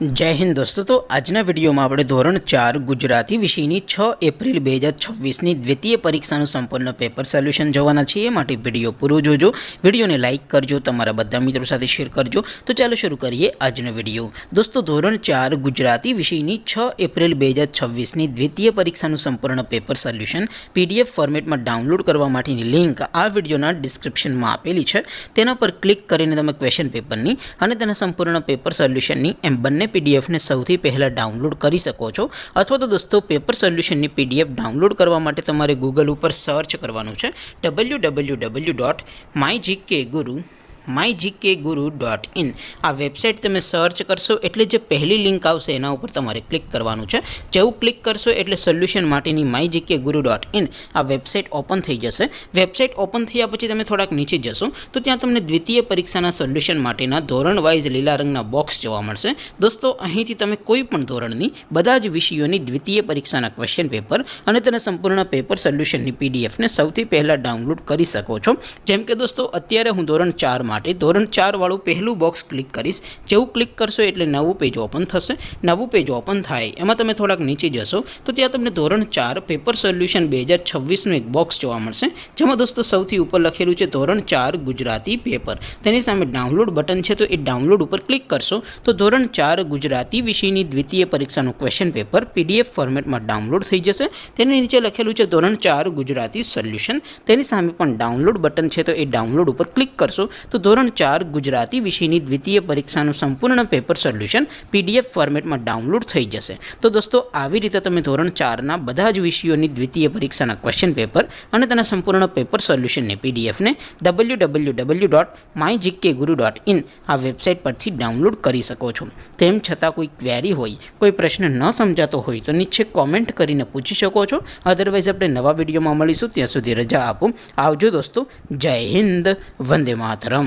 जय हिंद दोस्तों। तो आजना विडियो में આપણે ધોરણ 4 ગુજરાતી વિષયની 6 એપ્રિલ 2026ની દ્વિતીય પરીક્ષાનું સંપૂર્ણ પેપર સોલ્યુશન જોવાના છીએ। માટે વિડિયો પૂરો જોજો, વિડિયોને લાઈક કરજો, તમારા બધા મિત્રો સાથે શેર કરજો। તો ચાલો શરૂ કરીએ આજનો વિડિયો। દોસ્તો ધોરણ 4 ગુજરાતી વિષયની 6 એપ્રિલ 2026ની દ્વિતીય પરીક્ષાનું સંપૂર્ણ પેપર સોલ્યુશન PDF ફોર્મેટમાં ડાઉનલોડ કરવા માટેની લિંક આ વિડિયોના ડિસ્ક્રિપ્શનમાં આપેલી છે। તેના પર ક્લિક કરીને તમે ક્વેશ્ચન પેપરની અને તેના સંપૂર્ણ પેપર સોલ્યુશનની એમ બંને PDF ने સૌથી પહેલા ડાઉનલોડ કરી શકો છો। અથવા તો દોસ્તો પેપર સોલ્યુશનની PDF ડાઉનલોડ કરવા માટે તમારે ગૂગલ ઉપર સર્ચ કરવાનું છે www.mygkguru.in। આ વેબસાઇટ તમે સર્ચ કરશો એટલે જે પહેલી લિંક આવશે એના ઉપર તમારે ક્લિક કરવાનું છે। જેવું ક્લિક કરશો એટલે સોલ્યુશન માટેની mygkguru.in આ વેબસાઇટ ઓપન થઈ જશે। વેબસાઇટ ઓપન થયા પછી તમે થોડાક નીચે જશો તો ત્યાં તમને દ્વિતીય પરીક્ષાના સોલ્યુશન માટેના ધોરણ વાઇઝ લીલા રંગના બોક્સ જોવા મળશે। દોસ્તો અહીંથી તમે કોઈ પણ ધોરણની બધા જ વિષયોની દ્વિતીય પરીક્ષાના ક્વેશ્ચન પેપર અને તેના સંપૂર્ણ પેપર સોલ્યુશનની PDF ને સૌથી પહેલા ડાઉનલોડ કરી શકો છો। જેમ કે દોસ્તો અત્યારે હું ધોરણ 4 માટે ધોરણ 4 વાળું પહેલું બોક્સ ક્લિક કરીશ। જેવું ક્લિક કરશો એટલે નવું પેજ ઓપન થશે। નવું પેજ ઓપન થાય એમાં તમે થોડાક નીચે જશો તો ત્યાં તમને ધોરણ 4 પેપર સોલ્યુશન 2026નું એક બોક્સ જોવા મળશે। જેમાં દોસ્તો સૌથી ઉપર લખેલું છે ધોરણ 4 ગુજરાતી પેપર। તેની સામે ડાઉનલોડ બટન છે, તો એ ડાઉનલોડ ઉપર ક્લિક કરશો તો ધોરણ 4 ગુજરાતી વિષયની દ્વિતીય પરીક્ષાનું ક્વેશ્ચન પેપર PDF ફોર્મેટમાં ડાઉનલોડ થઈ જશે। તેની નીચે લખેલું છે ધોરણ 4 ગુજરાતી સોલ્યુશન। તેની સામે પણ ડાઉનલોડ બટન છે, તો એ ડાઉનલોડ ઉપર ક્લિક કરશો તો ધોરણ 4 ગુજરાતી વિષયની દ્વિતીય પરીક્ષાનું સંપૂર્ણ પેપર સોલ્યુશન PDF ફોર્મેટમાં ડાઉનલોડ થઈ જશે। તો દોસ્તો આવી રીતે તમે ધોરણ 4ના બધા જ વિષયોની દ્વિતીય પરીક્ષાના ક્વેશ્ચન પેપર અને તેના સંપૂર્ણ પેપર સોલ્યુશનની PDF ને www.mygkguru.in આ વેબસાઇટ પરથી ડાઉનલોડ કરી શકો છો। તેમ છતાં કોઈ ક્વેરી હોય, કોઈ પ્રશ્ન ન સમજાતો હોય તો નીચે કોમેન્ટ કરીને પૂછી શકો છો। અધરવાઇઝ આપણે નવા વિડીયોમાં મળીશું, ત્યાં સુધી રજા આપો। આવજો દોસ્તો। જય હિન્દ, વંદે માતરમ।